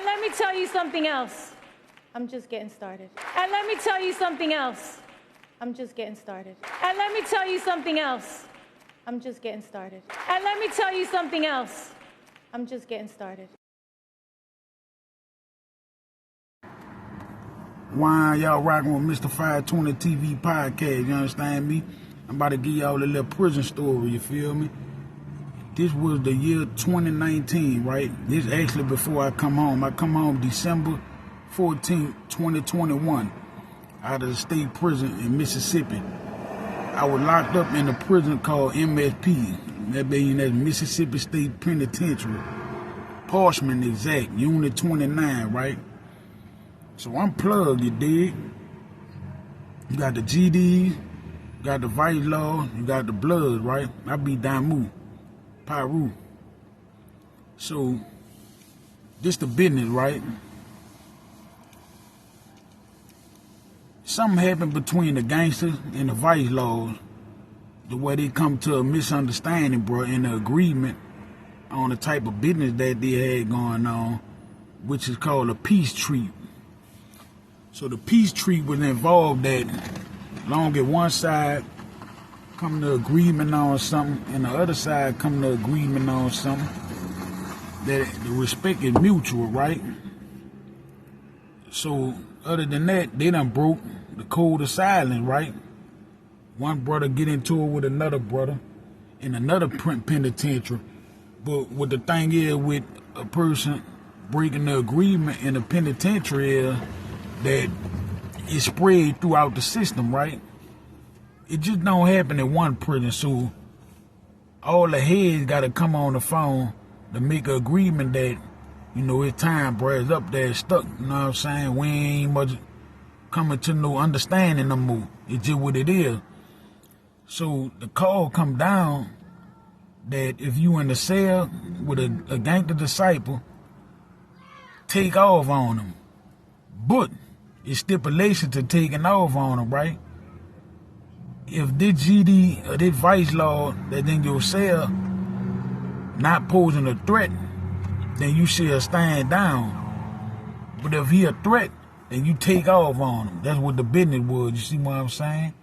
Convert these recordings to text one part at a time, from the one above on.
And let me tell you something else. I'm just getting started. And let me tell you something else. I'm just getting started. And let me tell you something else. I'm just getting started. And let me tell you something else. I'm just getting started. Why y'all rocking with Mr. 520 TV podcast, you understand me? I'm about to give y'all a little prison story, you feel me? This was the year 2019, right? This actually before I come home. I come home December 14th, 2021, out of the state prison in Mississippi. I was locked up in a prison called MSP. That being that Mississippi State Penitentiary. Parchman exact, Unit 29, right? So I'm plugged, you dig? You got the GD, you got the vice law, you got the blood, right? I be Damu, Paru. So, this the business, right? Something happened between the gangsters and the vice laws, the way they come to a misunderstanding, bro, and an agreement on the type of business that they had going on, which is called a peace treaty. So the peace treaty was involved that long as one side come to agreement on something and the other side come to agreement on something, that the respect is mutual, right? So other than that, they done broke the code of silence, right? One brother get into it with another brother in another penitentiary. But what the thing is with a person breaking the agreement in the penitentiary is that it's spread throughout the system, right? It just don't happen in one prison, so all the heads got to come on the phone to make an agreement that, you know, it's time, bro, it's up there, it's stuck, you know what I'm saying? We ain't much coming to no understanding no more. It's just what it is. So the call come down that if you in the cell with a gangster disciple, take off on them. But it's stipulation to taking off on them, right? If this GD or this vice law that's in your cell not posing a threat, then you shall stand down. But if he a threat, then you take off on him. That's what the business was. You see what I'm saying?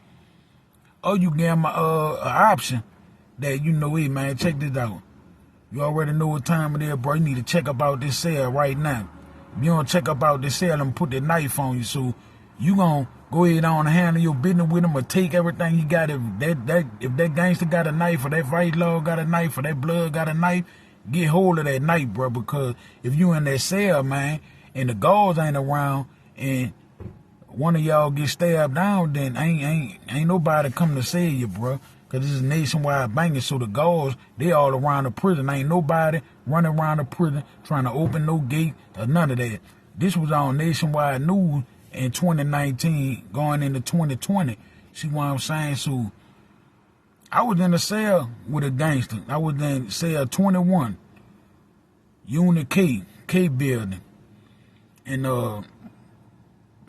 Or you give him an option that, you know, hey, man, check this out. You already know what time it is, bro. You need to check about this cell right now. If you don't check about this cell and put that knife on you, so you gonna go ahead on and handle your business with him or take everything you got. If that gangster got a knife or that vice law got a knife or that blood got a knife, get hold of that knife, bro, because if you in that cell, man, and the guards ain't around and one of y'all get stabbed down, then ain't nobody come to save you, bro. Because this is nationwide banging, so the guards, they all around the prison. Ain't nobody running around the prison trying to open no gate or none of that. This was on nationwide news in 2019 going into 2020. See what I'm saying? So I was in a cell with a gangster. I was in cell 21, Unit K building. And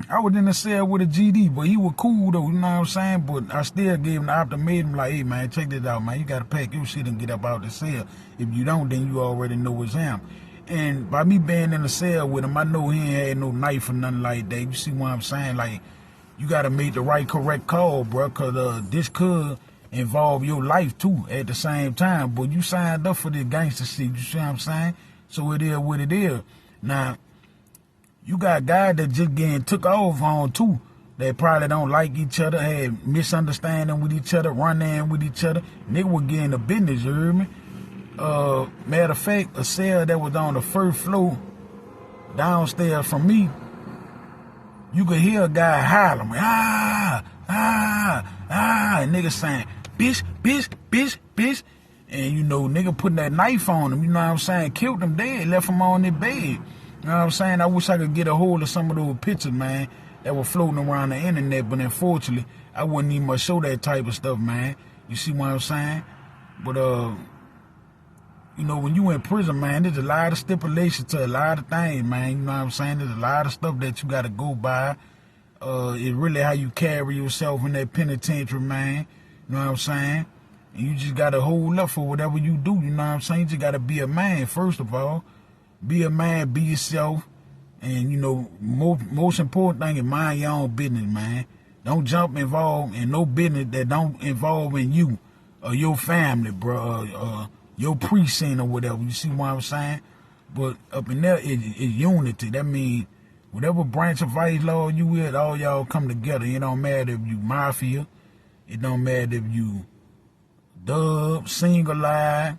I was in the cell with a GD, but he was cool though, you know what I'm saying? But I still gave him the ultimatum like, hey man, check this out, man. You gotta pack your shit and get up out the cell. If you don't, then you already know it's him. And by me being in the cell with him, I know he ain't had no knife or nothing like that. You see what I'm saying? Like, you gotta make the right, correct call, bro, cause this could involve your life too at the same time. But you signed up for this gangster shit, you see what I'm saying? So it is what it is. Now, you got guys that just getting took off on too. They probably don't like each other, had misunderstanding with each other, run in with each other. Nigga was getting the business, you hear me? Matter of fact, a cell that was on the first floor downstairs from me, you could hear a guy hollering, and nigga saying, bitch, bitch, bitch, bitch. And you know, nigga putting that knife on him, you know what I'm saying? Killed him dead, left him on their bed. You know what I'm saying? I wish I could get a hold of some of those pictures, man, that were floating around the internet, but unfortunately, I wouldn't even show that type of stuff, man. You see what I'm saying? But, you know, when you in prison, man, there's a lot of stipulations to a lot of things, man. You know what I'm saying? There's a lot of stuff that you got to go by. It's really how you carry yourself in that penitentiary, man. You know what I'm saying? And you just got to hold up for whatever you do, you know what I'm saying? You just got to be a man, first of all. Be a man, be yourself, And, you know, most important thing is mind your own business, man. Don't jump involved in no business that don't involve in you or your family, bro, or your precinct or whatever. You see what I'm saying? But up in there, it's unity. That means whatever branch of vice law you with, all y'all come together. It don't matter if you mafia. It don't matter if you dub, single line.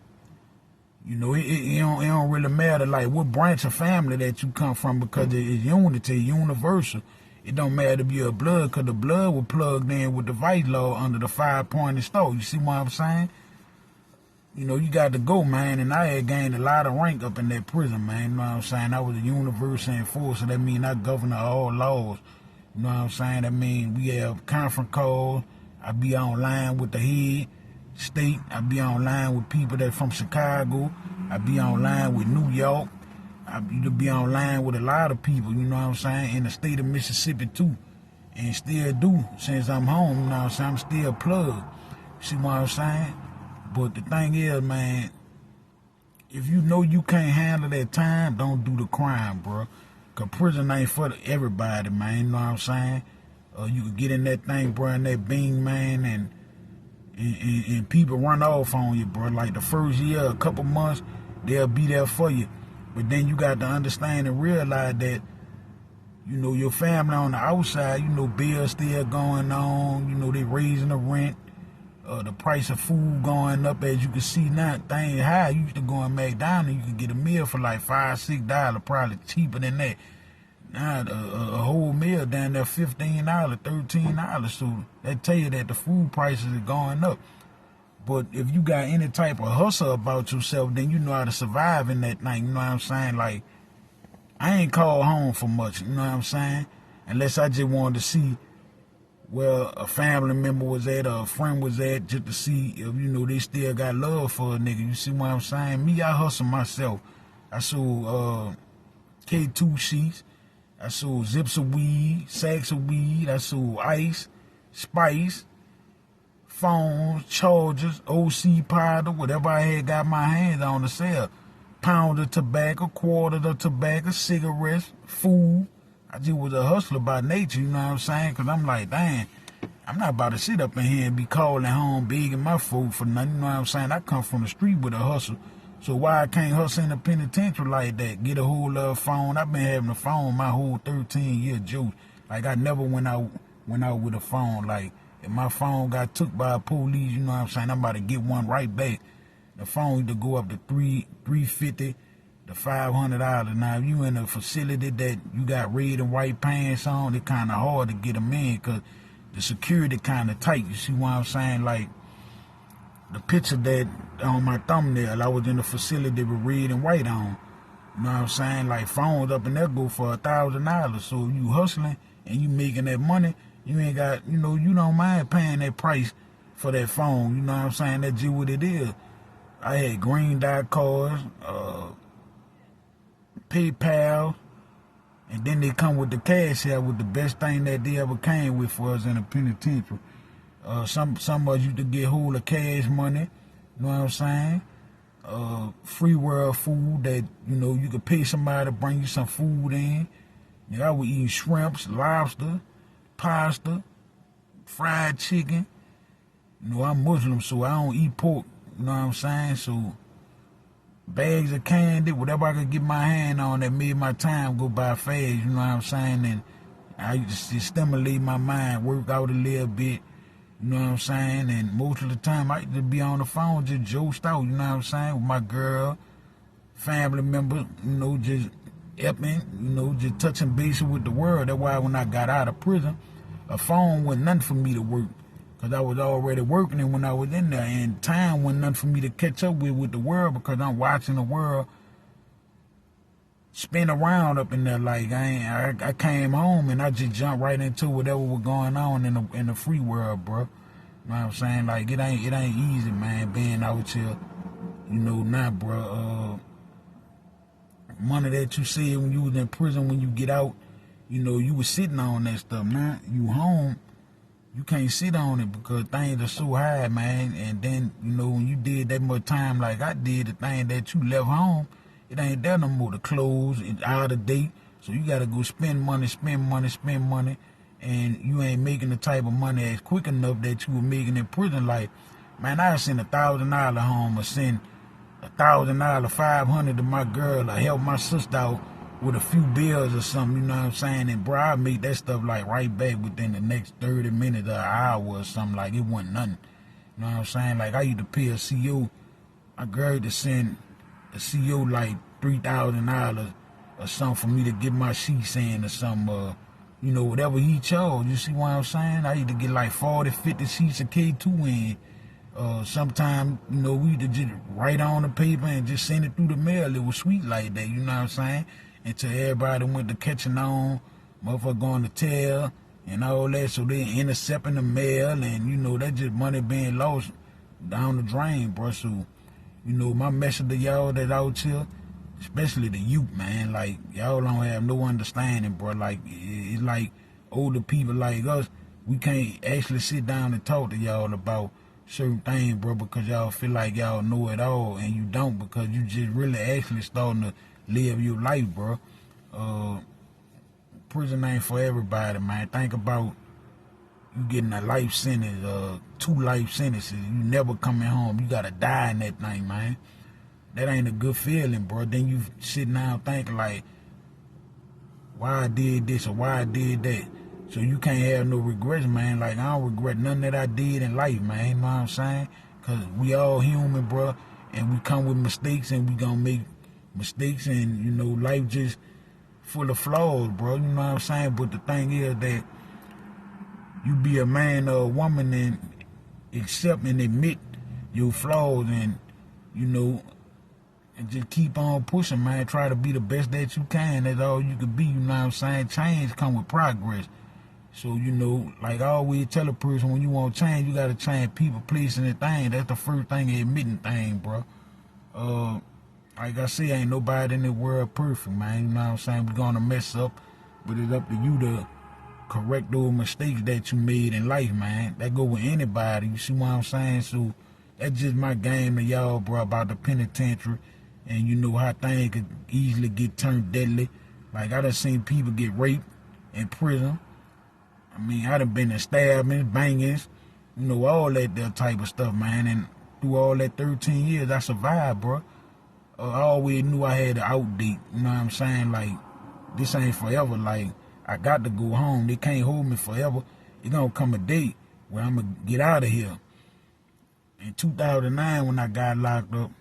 You know, it don't really matter like what branch of family that you come from, because it's unity, universal. It don't matter if you're a blood, because the blood was plugged in with the vice law under the 5-pointed star. You see what I'm saying? You know, you got to go, man. And I had gained a lot of rank up in that prison, man. You know what I'm saying? I was a universal enforcer. That means I govern all laws. You know what I'm saying? That means we have conference calls. I be online with the head state. I be online with people that from Chicago. I be online with New York. I be online with a lot of people, you know what I'm saying, in the state of Mississippi too. And still do since I'm home, you know what I'm saying. I'm still plugged. See what I'm saying? But the thing is, man, if you know you can't handle that time, don't do the crime, bro. Cause prison ain't for everybody, man, you know what I'm saying? You can get in that thing, bro, in that beam, man, and people run off on you, bro. Like the first year, a couple months, they'll be there for you. But then you got to understand and realize that, you know, your family on the outside, you know, bills still going on, you know, they raising the rent, the price of food going up. As you can see now, things high. You used to go in McDonald's, you could get a meal for like $5, $6, probably cheaper than that. Now a whole meal down there $15, $13. So that tell you that the food prices are going up. But if you got any type of hustle about yourself, then you know how to survive in that thing. You know what I'm saying? Like, I ain't called home for much, you know what I'm saying? Unless I just wanted to see where a family member was at or a friend was at, just to see if, you know, they still got love for a nigga. You see what I'm saying? Me, I hustle myself. I sold K2 sheets. I sold zips of weed, sacks of weed. I sold ice, spice, phones, chargers, OC powder, whatever I had got my hands on to sell. Pound of tobacco, quarter of tobacco, cigarettes, food. I just was a hustler by nature, you know what I'm saying? Because I'm like, dang, I'm not about to sit up in here and be calling home begging my folk for nothing, you know what I'm saying? I come from the street with a hustle. So why I can't hustle in the penitentiary like that? Get a whole phone. I've been having a phone my whole 13-year juice. Like, I never went out with a phone. Like, if my phone got took by a police, you know what I'm saying, I'm about to get one right back. The phone used to go up to $350 to $500. Now, if you in a facility that you got red and white pants on, it's kind of hard to get them in because the security kind of tight. You see what I'm saying? Like, the picture that on my thumbnail, I was in a facility with red and white on. You know what I'm saying? Like, phones up in there go for $1,000. So if you hustling and you making that money, you ain't got, you know, you don't mind paying that price for that phone. You know what I'm saying? That's just what it is. I had green dot cards, PayPal, and then they come with the cash out with the best thing that they ever came with for us in the penitentiary. Some of us used to get hold of cash money, you know what I'm saying? Free world food that, you know, you could pay somebody to bring you some food in. You know, I would eat shrimps, lobster, pasta, fried chicken. You know, I'm Muslim, so I don't eat pork, you know what I'm saying? So, bags of candy, whatever I could get my hand on that made my time go by fast, you know what I'm saying? And I used to stimulate my mind, work out a little bit. You know what I'm saying? And most of the time, I used to be on the phone just joked out, you know what I'm saying? With my girl, family member, you know, just helping, you know, just touching base with the world. That's why when I got out of prison, a phone wasn't nothing for me to work. Because I was already working and when I was in there. And time wasn't nothing for me to catch up with the world because I'm watching the world spin around up in there. Like, I came home and I just jumped right into whatever was going on in the free world, bro. You know what I'm saying? Like, it ain't easy, man, being out here, you know, now, bro. Money that you said when you was in prison, when you get out, you know, you was sitting on that stuff. Now, you home, you can't sit on it because things are so high, man. And then, you know, when you did that much time like I did, the thing that you left home, it ain't there no more. The clothes, it's out of date. So you gotta go spend money, and you ain't making the type of money as quick enough that you were making in prison. Like, man, I send $1,000 home, or send $1,000, 500 to my girl, or help my sister out with a few bills or something, you know what I'm saying? And bro, I make that stuff like right back within the next 30 minutes or an hour or something. Like, it wasn't nothing. You know what I'm saying? Like, I used to pay a CO, my girl to send a CO like $3,000 or something for me to get my sheets in or something, you know, whatever he chose. You see what I'm saying? I used to get like 40, 50 sheets of K2 in. Sometimes, you know, we used to just write on the paper and just send it through the mail. It was sweet like that, you know what I'm saying? Until everybody went to catching on, motherfucker going to tell and all that, so they intercepting the mail, and, you know, that just money being lost down the drain, bro. So, you know, my message to y'all that out here, especially the youth, man, like, y'all don't have no understanding, bro. Like, it's like older people like us, we can't actually sit down and talk to y'all about certain things, bro, because y'all feel like y'all know it all, and you don't, because you just really actually starting to live your life, bro. Prison ain't for everybody, man. Think about you getting a life sentence, 2 life sentences, you never coming home, you gotta die in that thing, man. That ain't a good feeling, bro. Then you sitting down thinking like, why I did this or why I did that. So you can't have no regrets, man. Like, I don't regret nothing that I did in life, man. You know what I'm saying? Because we all human, bro. And we come with mistakes, and we gonna make mistakes. And, you know, life just full of flaws, bro. You know what I'm saying? But the thing is that you be a man or a woman and accept and admit your flaws, and, you know, and just keep on pushing, man. Try to be the best that you can. That's all you can be, you know what I'm saying? Change come with progress. So, you know, like I always tell a person, when you want change, you got to change people, place, and the thing. That's the first thing, admitting thing, bro. Like I say, ain't nobody in the world perfect, man. You know what I'm saying? We're going to mess up, but it's up to you to correct those mistakes that you made in life, man. That go with anybody, you see what I'm saying? So that's just my game to y'all, bro, about the penitentiary, and you know how things could easily get turned deadly. Like, I done seen people get raped in prison. I mean, I done been in stabbings, bangings, you know, all that type of stuff, man. And through all that 13 years, I survived, bro. I always knew I had to outdate, you know what I'm saying? Like, this ain't forever. Like, I got to go home. They can't hold me forever. It's gonna come a day where I'm gonna get out of here. In 2009, when I got locked up,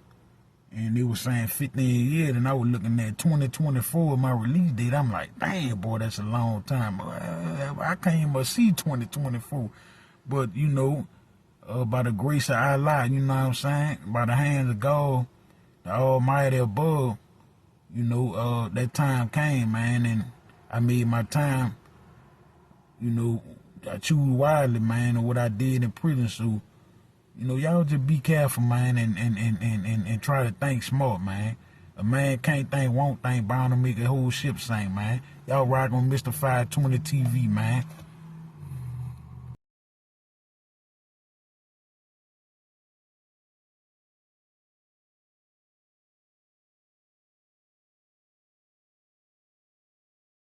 and they was saying 15 years, and I was looking at 2024, my release date. I'm like, damn, boy, that's a long time. I can't even see 2024. But, you know, by the grace of Allah, you know what I'm saying? By the hands of God, the Almighty above, you know, that time came, man, and I made my time, you know, I choose wisely, man, of what I did in prison. So, you know, y'all just be careful, man, and try to think smart, man. A man can't think, won't think, bound to make a whole ship sink, man. Y'all rock on Mr. 520 TV, man.